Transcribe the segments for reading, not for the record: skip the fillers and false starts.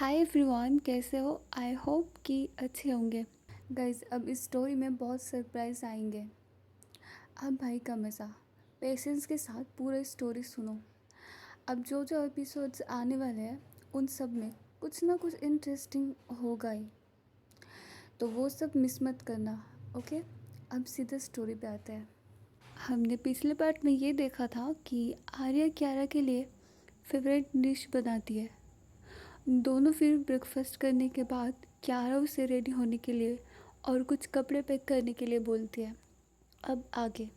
Hi everyone, कैसे हो? I hope कि अच्छे होंगे। गाइस, अब इस स्टोरी में बहुत सरप्राइज आएंगे। अब भाई का मज़ा, पेशेंस के साथ पूरा स्टोरी सुनो। अब जो जो एपिसोड्स आने वाले हैं उन सब में कुछ ना कुछ इंटरेस्टिंग होगा ही, तो वो सब मिस मत करना। ओके, अब सीधे स्टोरी पे आते हैं। हमने पिछले पार्ट में ये देखा था कि आर्या क्यारा के लिए फेवरेट डिश बनाती है। दोनों फिर ब्रेकफास्ट करने के बाद क्यारा उसे रेडी होने के लिए और कुछ कपड़े पैक करने के लिए बोलती है। अब आगे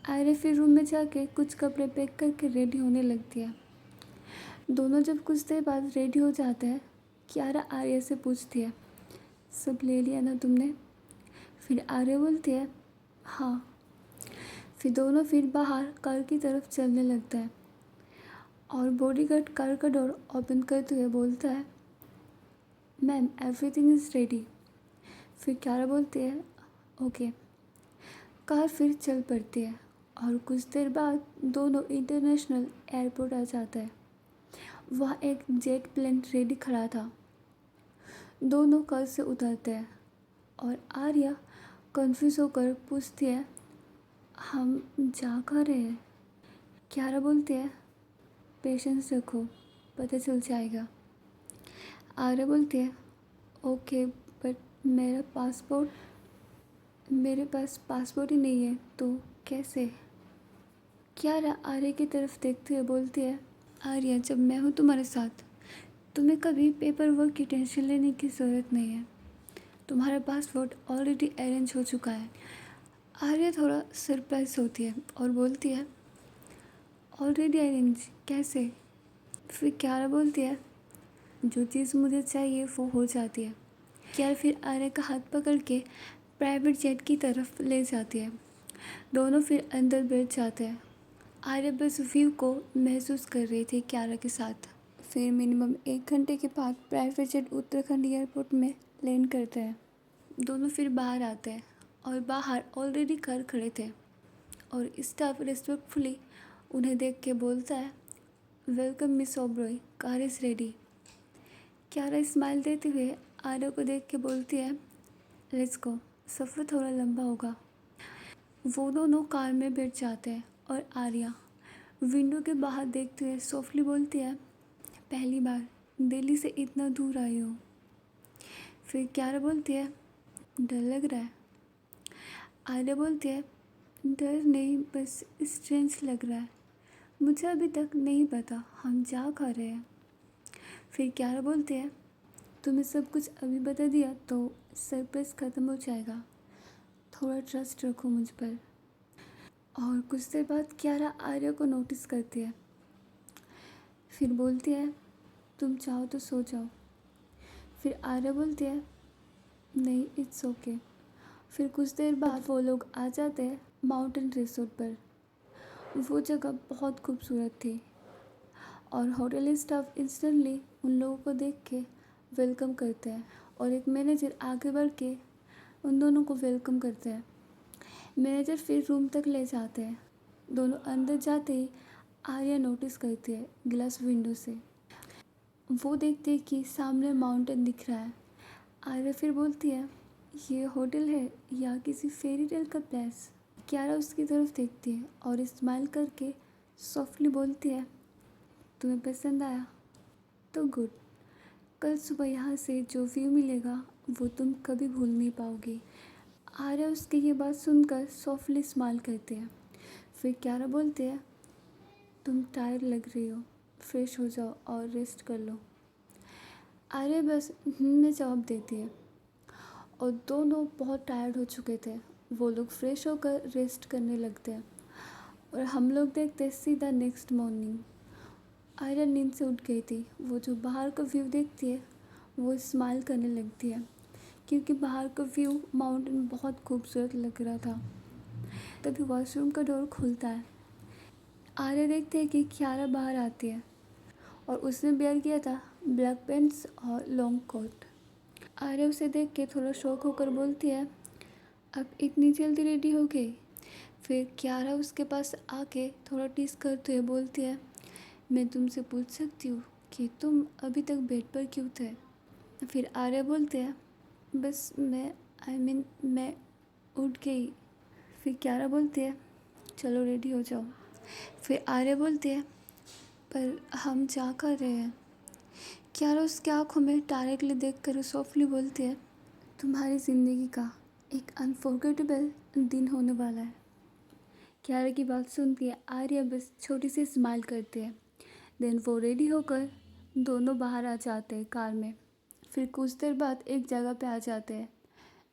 आर्या फिर रूम में जाके कुछ कपड़े पैक करके रेडी होने लगती है। दोनों जब कुछ देर बाद रेडी हो जाते हैं, क्यारा आर्या से पूछती है, सब ले लिया ना तुमने? फिर आर्या बोलती है, हाँ। फिर दोनों बाहर कार की तरफ चलने लगता है और बॉडीगार्ड कार का डोर ओपन करते हुए बोलता है, मैम एवरीथिंग इज़ रेडी। फिर क्यारा बोलती है, ओके। कार फिर चल पड़ती है और कुछ देर बाद दोनों इंटरनेशनल एयरपोर्ट आ जाता है। वहाँ एक जेट प्लेन रेडी खड़ा था। दोनों कार से उतरते हैं और आर्या कंफ्यूज होकर पूछती है, हम जा कहाँ रहे हैं? क्यारा बोलती है, पेशेंस रखो, पता चल जाएगा। आर्या बोलती है, ओके, बट मेरे पास पासपोर्ट ही नहीं है, तो कैसे? क्यारा आर्या की तरफ देखते हुए बोलती है, आर्या, जब मैं हूँ तुम्हारे साथ, तुम्हें कभी पेपर वर्क की टेंशन लेने की ज़रूरत नहीं है। तुम्हारा पासपोर्ट ऑलरेडी अरेंज हो चुका है। आर्या थोड़ा सरप्राइज होती है और बोलती है, ऑलरेडी अरेंज कैसे? फिर क्यारा बोलती है, जो चीज़ मुझे चाहिए वो हो जाती है। क्यारा फिर आर्या का हाथ पकड़ के प्राइवेट जेट की तरफ ले जाती है। दोनों फिर अंदर बैठ जाते हैं। आर्या बस व्यू को महसूस कर रही थी क्यारा के साथ। फिर मिनिमम 1 घंटे के बाद प्राइवेट जेट उत्तराखंड एयरपोर्ट में लैंड करते हैं। दोनों फिर बाहर आते हैं और बाहर ऑलरेडी कार खड़े थे और स्टाफ रिस्पेक्टफुली उन्हें देख के बोलता है, welcome miss Oberoi, car is ready. Kyara smile देते हुए आर्या को देख के बोलती है, लेट्स गो, सफ़र थोड़ा लंबा होगा। वो दोनों कार में बैठ जाते हैं और आर्या विंडो के बाहर देखते हुए सॉफ्टली बोलती है, पहली बार दिल्ली से इतना दूर आई हो। फिर क्यारा बोलती है, डर लग रहा है? आर्या बोलती है, डर नहीं, बस स्ट्रेंज लग रहा है। मुझे अभी तक नहीं पता हम जा कहाँ रहे हैं। फिर क्यारा बोलती है, तुम्हें सब कुछ अभी बता दिया तो सरप्राइज ख़त्म हो जाएगा। थोड़ा ट्रस्ट रखो मुझ पर। और कुछ देर बाद क्यारा आर्या को नोटिस करती है। फिर बोलती है, तुम चाहो तो सो जाओ। फिर आर्या बोलती है, नहीं, इट्स ओके। फिर कुछ देर बाद वो लोग आ जाते हैं माउंटेन रिसोर्ट पर। वो जगह बहुत खूबसूरत थी और होटल स्टाफ इंस्टेंटली उन लोगों को देख के वेलकम करते हैं और एक मैनेजर आगे बढ़ के उन दोनों को वेलकम करते हैं। मैनेजर फिर रूम तक ले जाते हैं। दोनों अंदर जाते ही आर्या नोटिस करती है ग्लास विंडो से। वो देखते हैं कि सामने माउंटेन दिख रहा है। आर्या फिर बोलती है, ये होटल है या किसी फेरी टेल का प्लेस? क्यारा उसकी तरफ देखती है और स्माइल करके सॉफ्टली बोलती है, तुम्हें पसंद आया? तो गुड। कल सुबह यहाँ से जो व्यू मिलेगा वो तुम कभी भूल नहीं पाओगी। आर्या उसकी ये बात सुनकर सॉफ्टली स्माइल करती है। फिर क्यारा बोलती है, तुम टायर्ड लग रही हो, फ्रेश हो जाओ और रेस्ट कर लो। आर्या बस में जवाब देती है और दोनों बहुत टायर्ड हो चुके थे। वो लोग फ्रेश होकर रेस्ट करने लगते हैं और हम लोग देखते हैं सीधा नेक्स्ट मॉर्निंग। आर्या नींद से उठ गई थी। वो जो बाहर का व्यू देखती है वो स्माइल करने लगती है क्योंकि बाहर का व्यू माउंटेन बहुत खूबसूरत लग रहा था। तभी वॉशरूम का डोर खुलता है। आर्या देखते हैं कि क्यारा बाहर आती है और उसने वेयर किया था ब्लैक पैंट्स और लॉन्ग कोट। आर्या उसे देख के थोड़ा शॉक होकर बोलती है, अब इतनी जल्दी रेडी हो गई? फिर क्यारा उसके पास आके थोड़ा टीस करते हुए बोलती है, मैं तुमसे पूछ सकती हूँ कि तुम अभी तक बेड पर क्यों थे? फिर आर्या बोलते हैं, बस मैं उठ गई। फिर क्यारा बोलती है, चलो रेडी हो जाओ। फिर आर्या बोलती है, पर हम जा कर रहे हैं। क्यारा उसकी आंखों में डायरेक्टली देखकर सॉफ्टली बोलती है, तुम्हारी ज़िंदगी का एक अनफॉरगेटेबल दिन होने वाला है। क्यारा की बात सुनती है आर्या बस छोटी सी स्माइल करती है। देन वो रेडी होकर दोनों बाहर आ जाते हैं कार में। फिर कुछ देर बाद एक जगह पे आ जाते हैं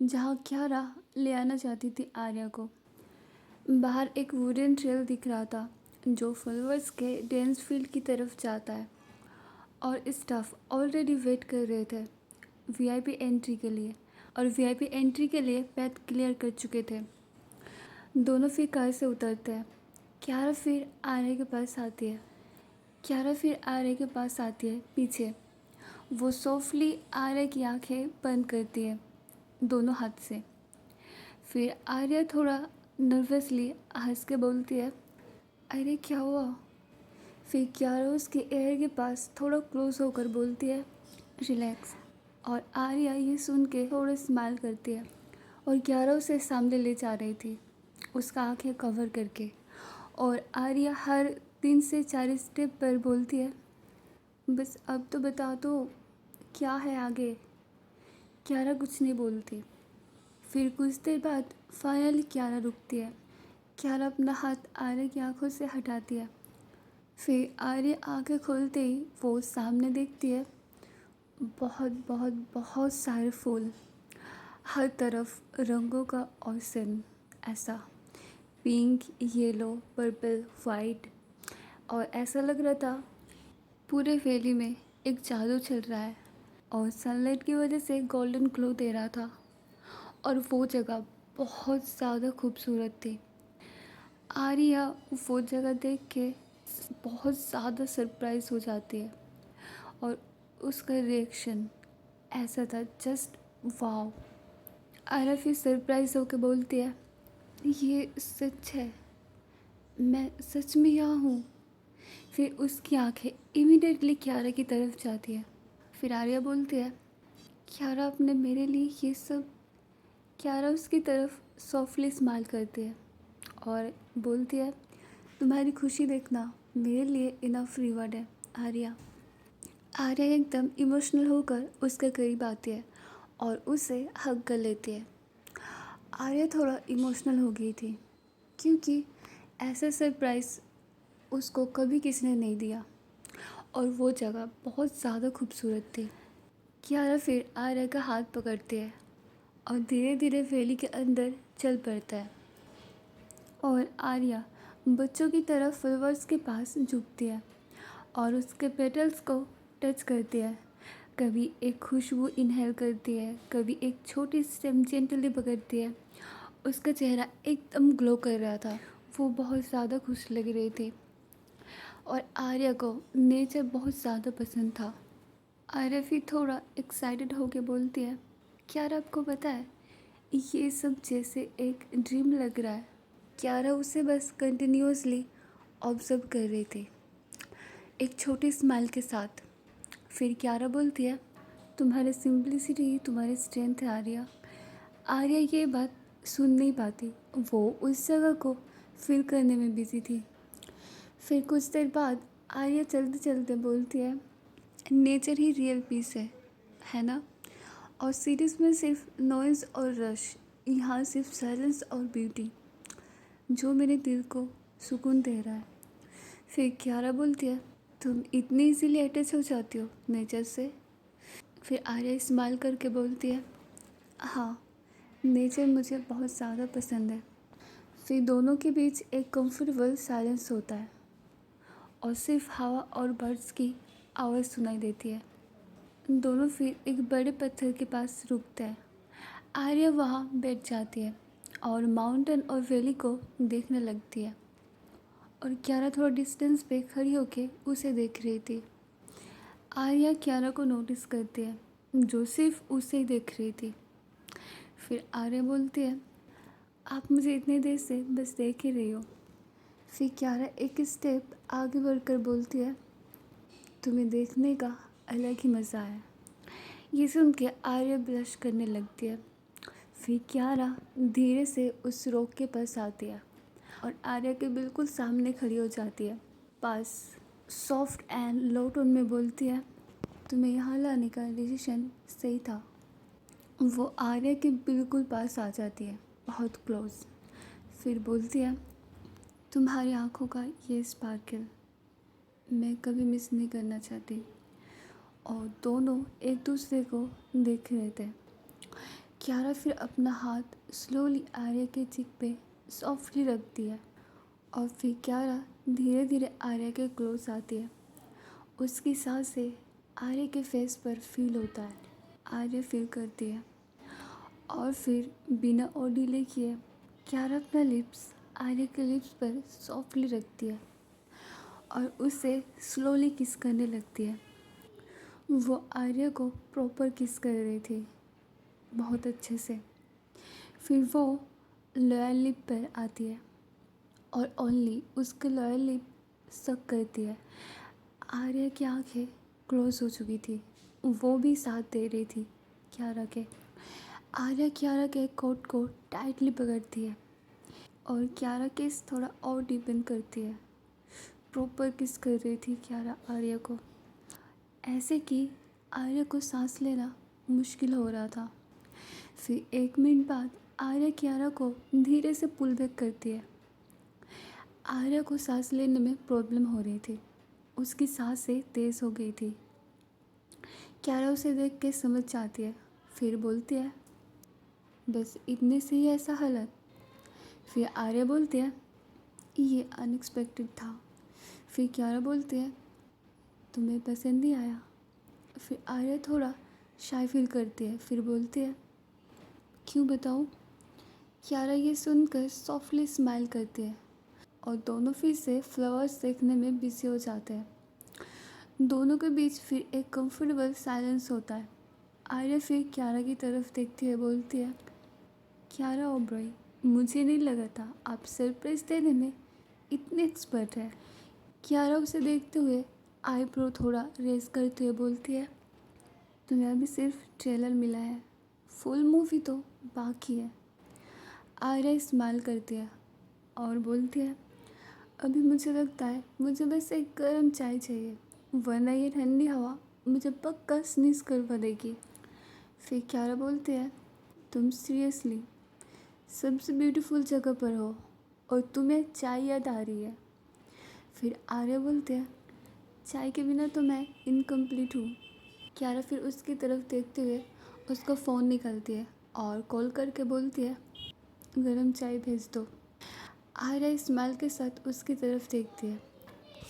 जहाँ क्यारा ले आना चाहती थी आर्या को। बाहर एक वुडन ट्रेल दिख रहा था जो फ्लावर्स के डेंस फील्ड की तरफ जाता है, और स्टाफ ऑलरेडी वेट कर रहे थे वीआईपी एंट्री के लिए, और वीआईपी एंट्री के लिए पैथ क्लियर कर चुके थे। दोनों फिर कार से उतरते हैं। क्यारा फिर आर्या के पास आती है। पीछे वो सॉफ्टली आर्या की आंखें बंद करती है दोनों हाथ से। फिर आर्या थोड़ा नर्वसली हंस के बोलती है, अरे क्या हुआ? फिर क्यारा उसके एयर के पास थोड़ा क्लोज होकर बोलती है, रिलैक्स। और आर्या ये सुन के थोड़ा स्माइल करती है, और क्यारा उसे सामने ले जा रही थी उसका आंखें कवर करके। और आर्या हर 3 से 4 स्टेप पर बोलती है, बस अब तो बता दो क्या है आगे। क्यारा कुछ नहीं बोलती। फिर कुछ देर बाद फाइनली क्यारा रुकती है। क्यारा अपना हाथ आर्या की आंखों से हटाती है। फिर आर्या आंखें खोलते ही वो सामने देखती है बहुत बहुत बहुत सारे फूल, हर तरफ रंगों का ओशन, ऐसा पिंक, येलो, पर्पल, वाइट। और ऐसा लग रहा था पूरे वैली में एक जादू चल रहा है, और सनलाइट की वजह से गोल्डन ग्लो दे रहा था, और वो जगह बहुत ज़्यादा खूबसूरत थी। आर्या वो जगह देख के बहुत ज़्यादा सरप्राइज हो जाती है, और उसका रिएक्शन ऐसा था, जस्ट वाव। आर्या फिर सरप्राइज होकर बोलती है, ये सच है, मैं सच में यहाँ हूँ। फिर उसकी आंखें इमीडिएटली क्यारा की तरफ जाती है। फिर आर्या बोलती है, क्यारा आपने मेरे लिए ये सब। क्यारा उसकी तरफ सॉफ्टली स्माइल करती है और बोलती है, तुम्हारी खुशी देखना मेरे लिए इनफ रिवॉर्ड है आर्या। आर्या एकदम इमोशनल होकर उसके करीब आती है और उसे हग कर लेती है। आर्या थोड़ा इमोशनल हो गई थी क्योंकि ऐसा सरप्राइज़ उसको कभी किसी ने नहीं दिया, और वो जगह बहुत ज़्यादा खूबसूरत थी। क्यारा फिर आर्या का हाथ पकड़ती है और धीरे धीरे वैली के अंदर चल पड़ता है, और आर्या बच्चों की तरह फ्लावर्स के पास झुकती है और उसके पेटल्स को टच करती है। कभी एक खुशबू इनहेल करती है, कभी एक छोटी स्टेम जेंटली पकड़ती है। उसका चेहरा एकदम ग्लो कर रहा था, वो बहुत ज़्यादा खुश लग रही थी, और आर्या को नेचर बहुत ज़्यादा पसंद था। आर्या फिर थोड़ा एक्साइटेड होके बोलती है, क्यारा आपको पता है ये सब जैसे एक ड्रीम लग रहा है। क्यारा उसे बस कंटिन्यूअसली ऑब्जर्व कर रही थी एक छोटी स्माइल के साथ। फिर क्यारा बोलती है, तुम्हारी सिंप्लिसिटी ही तुम्हारी स्ट्रेंथ है आर्या। आर्या ये बात सुन नहीं पाती, वो उस जगह को फील करने में बिजी थी। फिर कुछ देर बाद आर्या चलते चलते बोलती है, नेचर ही रियल पीस है ना? और सीरीज़ में सिर्फ नॉइज़ और रश, यहाँ सिर्फ साइलेंस और ब्यूटी जो मेरे दिल को सुकून दे रहा है। फिर क्यारा बोलती है, तुम इतनी इजीली अटैच हो जाती हो नेचर से? फिर आर्या स्माइल करके बोलती है, हाँ, नेचर मुझे बहुत ज़्यादा पसंद है। फिर दोनों के बीच एक कंफर्टेबल साइलेंस होता है, और सिर्फ हवा और बर्ड्स की आवाज़ सुनाई देती है। दोनों फिर एक बड़े पत्थर के पास रुकते हैं। आर्या वहाँ बैठ जाती है और माउंटेन और वैली को देखने लगती है, और क्यारा थोड़ा डिस्टेंस पे खड़ी होके उसे देख रही थी। आर्या क्यारा को नोटिस करती है जो सिर्फ उसे ही देख रही थी। फिर आर्या बोलती है, आप मुझे इतनी देर से बस देख ही रही हो। फिर क्यारा एक स्टेप आगे बढ़कर बोलती है, तुम्हें देखने का अलग ही मज़ा है। ये सुन के आर्या ब्लश करने लगती है। फिर क्यारा धीरे से उस रॉक के पास आती है और आर्या के बिल्कुल सामने खड़ी हो जाती है। पास सॉफ्ट एंड लो टोन में बोलती है, तुम्हें यहाँ लाने का डिसीजन सही था। वो आर्या के बिल्कुल पास आ जाती है, बहुत क्लोज। फिर बोलती है, तुम्हारी आंखों का ये स्पार्कल मैं कभी मिस नहीं करना चाहती। और दोनों एक दूसरे को देख रहे थे। क्यारा फिर अपना हाथ स्लोली आर्या के चिक पे सॉफ्टली रखती है और फिर क्यारा धीरे धीरे आर्या के क्लोज आती है। उसकी सांसें आर्या के फेस पर फील होता है। आर्या फील करती है और फिर बिना और डिले किए क्यारा अपना लिप्स आर्या के लिप्स पर सॉफ्टली रखती है और उसे स्लोली किस करने लगती है। वो आर्या को प्रॉपर किस कर रही थी, बहुत अच्छे से। फिर वो लोअर लिप पर आती है और ओनली उसके लोअर लिप सक करती है। आर्या की आंखें क्लोज हो चुकी थी, वो भी साथ दे रही थी क्यारा के। आर्या क्यारा के कोट को टाइटली पकड़ती है और क्यारा किस थोड़ा और डीपन करती है। प्रॉपर किस कर रही थी क्यारा आर्या को, ऐसे कि आर्या को सांस लेना मुश्किल हो रहा था। फिर 1 मिनट बाद आर्या क्यारा को धीरे से पुल बैक करती है। आर्या को सांस लेने में प्रॉब्लम हो रही थी, उसकी सांसें तेज़ हो गई थी। क्यारा उसे देख के समझ जाती है। फिर बोलती है, बस इतने से ही ऐसा हालत। फिर आर्या बोलती है, ये अनएक्सपेक्टेड था। फिर क्यारा बोलती है, तुम्हें पसंद नहीं आया। फिर आर्या थोड़ा शाय फील करती है। फिर बोलती है, क्यों बताऊँ। क्यारा ये सुनकर सॉफ्टली स्माइल करती है और दोनों फिर से फ्लावर्स देखने में बिजी हो जाते हैं। दोनों के बीच फिर एक कंफर्टेबल साइलेंस होता है। आर्या फिर क्यारा की तरफ देखती हुए बोलती है, क्यारा ओबरॉय, मुझे नहीं लगा था आप सरप्राइज देने में इतने एक्सपर्ट है। क्यारा उसे देखते हुए आईब्रो थोड़ा रेज करते हुए बोलती है, तुम्हें अभी सिर्फ ट्रेलर मिला है, फुल मूवी तो बाकी है। आर्या स्माइल करती है और बोलती है, अभी मुझे लगता है मुझे बस एक गर्म चाय चाहिए, वरना ये ठंडी हवा मुझे पक्का स्नीज करवा देगी। फिर क्यारा बोलती है, तुम सीरियसली सबसे ब्यूटीफुल जगह पर हो और तुम्हें चाय याद आ रही है। फिर आर्या बोलते हैं, चाय के बिना तो मैं इनकम्प्लीट हूँ। क्यारा फिर उसकी तरफ देखते हुए उसका फ़ोन निकालती है और कॉल करके बोलती है, गरम चाय भेज दो। आर्या स्माइल के साथ उसकी तरफ देखती है।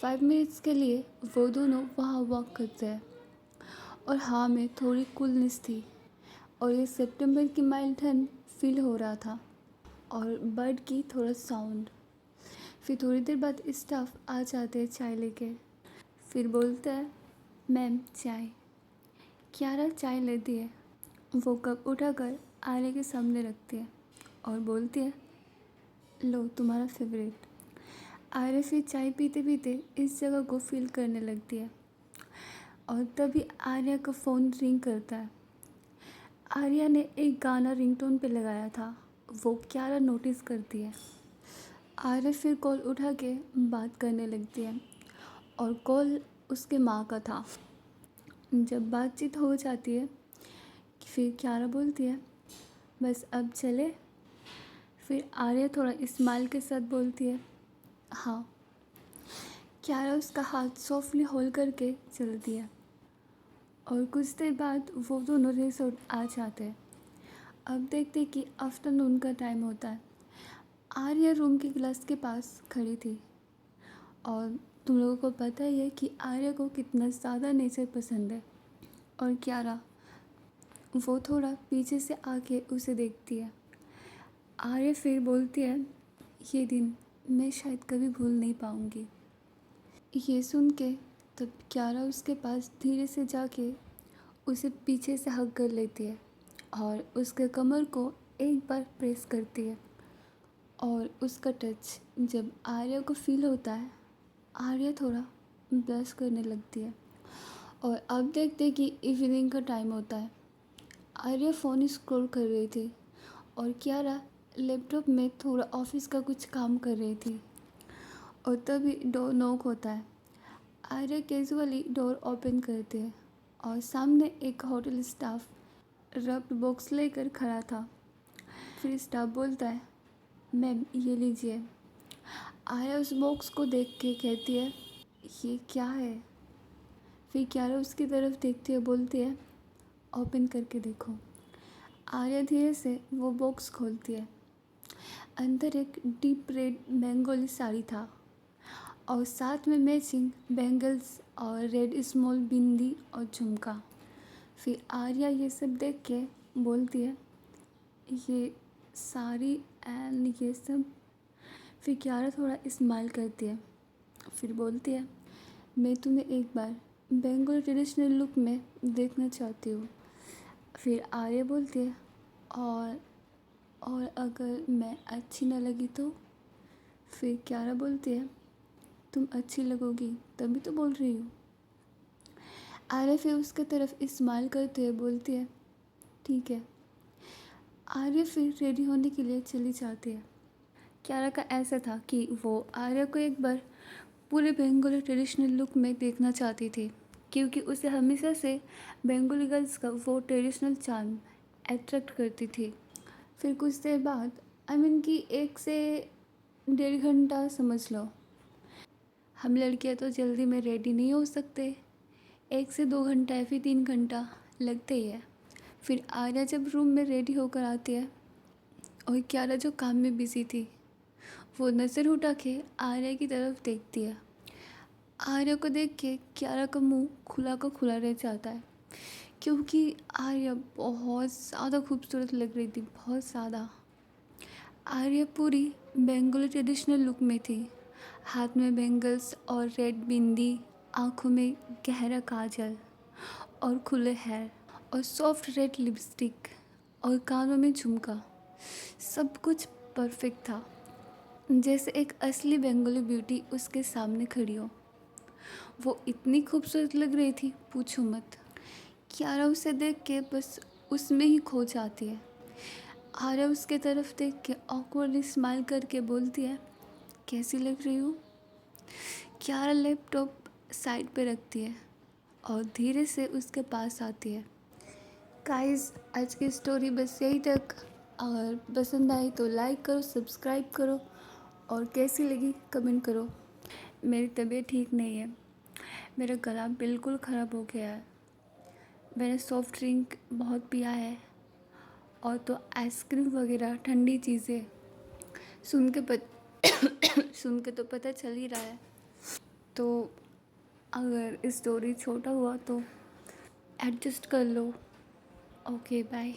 5 मिनट्स के लिए वो दोनों वहाँ वॉक करते हैं और हाँ में थोड़ी कूलनेस थी और ये सितंबर की माइल्ड ठंड फील हो रहा था और बर्ड की थोड़ा साउंड। फिर थोड़ी देर बाद स्टाफ आ जाते हैं चाय लेके। फिर बोलता है, मैम चाय। क्यारा चाय लेती है, वो कप उठाकर आर्या के सामने रखती है और बोलती है, लो तुम्हारा फेवरेट। आर्या फिर चाय पीते पीते इस जगह को फील करने लगती है और तभी आर्या का फ़ोन रिंग करता है। आर्या ने एक गाना रिंगटोन पे लगाया था, वो क्यारा नोटिस करती है। आर्या फिर कॉल उठा के बात करने लगती है और कॉल उसके माँ का था। जब बातचीत हो जाती है फिर क्यारा बोलती है, बस अब चले। फिर आर्या थोड़ा स्माइल के साथ बोलती है, हाँ। क्यारा उसका हाथ सॉफ्टली होल्ड करके चलती है और कुछ देर बाद वो दोनों रिसोर्ट आ जाते हैं। अब देखते कि आफ्टरनून का टाइम होता है। आर्या रूम की ग्लास के पास खड़ी थी और तुम लोगों को पता ही है कि आर्या को कितना ज़्यादा नेचर पसंद है। और क्यारा वो थोड़ा पीछे से आके उसे देखती है। आर्या फिर बोलती है, ये दिन मैं शायद कभी भूल नहीं पाऊँगी। ये सुन के तब क्यारा उसके पास धीरे से जाके उसे पीछे से हग कर लेती है और उसके कमर को एक बार प्रेस करती है और उसका टच जब आर्या को फील होता है, आर्या थोड़ा ब्लश करने लगती है और अब देखते कि इवनिंग का टाइम होता है। आर्या फ़ोन स्क्रॉल कर रही थी और कियारा लैपटॉप में थोड़ा ऑफिस का कुछ काम कर रही थी। और तभी डोर नॉक होता है। आर्या कैजुअली डोर ओपन करती है और सामने एक होटल स्टाफ रब्ड बॉक्स लेकर खड़ा था। फिर स्टाफ बोलता है, मैम ये लीजिए। आर्या उस बॉक्स को देख के कहती है, ये क्या है? फिर कियारा उसकी तरफ देखती है, बोलती है, ओपन करके देखो। आर्या धीरे से वो बॉक्स खोलती है। अंदर एक डीप रेड बंगाली साड़ी था और साथ में मैचिंग बैंगल्स और रेड स्मॉल बिंदी और झुमका। फिर आर्या ये सब देख के बोलती है, ये साड़ी एंड ये सब। फिर कियारा थोड़ा स्माइल करती है, फिर बोलती है, मैं तुम्हें एक बार बंगाली ट्रेडिशनल लुक में देखना चाहती हूँ। फिर आर्या बोलती है, और अगर मैं अच्छी न लगी तो? फिर कियारा बोलती है, तुम अच्छी लगोगी तभी तो बोल रही हो। आर्या फिर उसके तरफ स्माइल करते हुए बोलती है, ठीक है। आर्या फिर रेडी होने के लिए चली जाती है। कियारा का ऐसा था कि वो आर्या को एक बार पूरे बंगाली ट्रेडिशनल लुक में देखना चाहती थी, क्योंकि उसे हमेशा से बंगाली गर्ल्स का वो ट्रेडिशनल चार्म अट्रैक्ट करती थी। फिर कुछ देर बाद कि 1 से 1.5 घंटा समझ लो। हम लड़कियां तो जल्दी में रेडी नहीं हो सकते, 1 से 2 घंटा या फिर 3 घंटा लगते ही है। फिर आर्या जब रूम में रेडी होकर आती है और कियारा जो काम में बिजी थी वो नज़र उठा के आर्या की तरफ देखती है। आर्या को देख के कियारा का मुंह खुला का खुला रह जाता है, क्योंकि आर्या बहुत ज़्यादा खूबसूरत लग रही थी, बहुत ज़्यादा। आर्या पूरी बंगाली ट्रेडिशनल लुक में थी, हाथ में बैंगल्स और रेड बिंदी, आँखों में गहरा काजल और खुले हेयर और सॉफ्ट रेड लिपस्टिक और कानों में झुमका। सब कुछ परफेक्ट था, जैसे एक असली बंगाली ब्यूटी उसके सामने खड़ी हो। वो इतनी खूबसूरत लग रही थी, पूछो मत। कियारा उसे देख के बस उसमें ही खो जाती है। आर्या उसके तरफ देख के ऑकवर्डली स्माइल करके बोलती है, कैसी लग रही हूँ? कियारा लैपटॉप साइड पे रखती है और धीरे से उसके पास आती है। गाइस, आज की स्टोरी बस यही तक। अगर पसंद आई तो लाइक करो, सब्सक्राइब करो और कैसी लगी कमेंट करो। मेरी तबीयत ठीक नहीं है, मेरा गला बिल्कुल ख़राब हो गया है। मैंने सॉफ्ट ड्रिंक बहुत पिया है और तो आइसक्रीम वगैरह ठंडी चीज़ें सुन के सुन के तो पता चल ही रहा है। तो अगर स्टोरी छोटा हुआ तो एडजस्ट कर लो। Okay bye.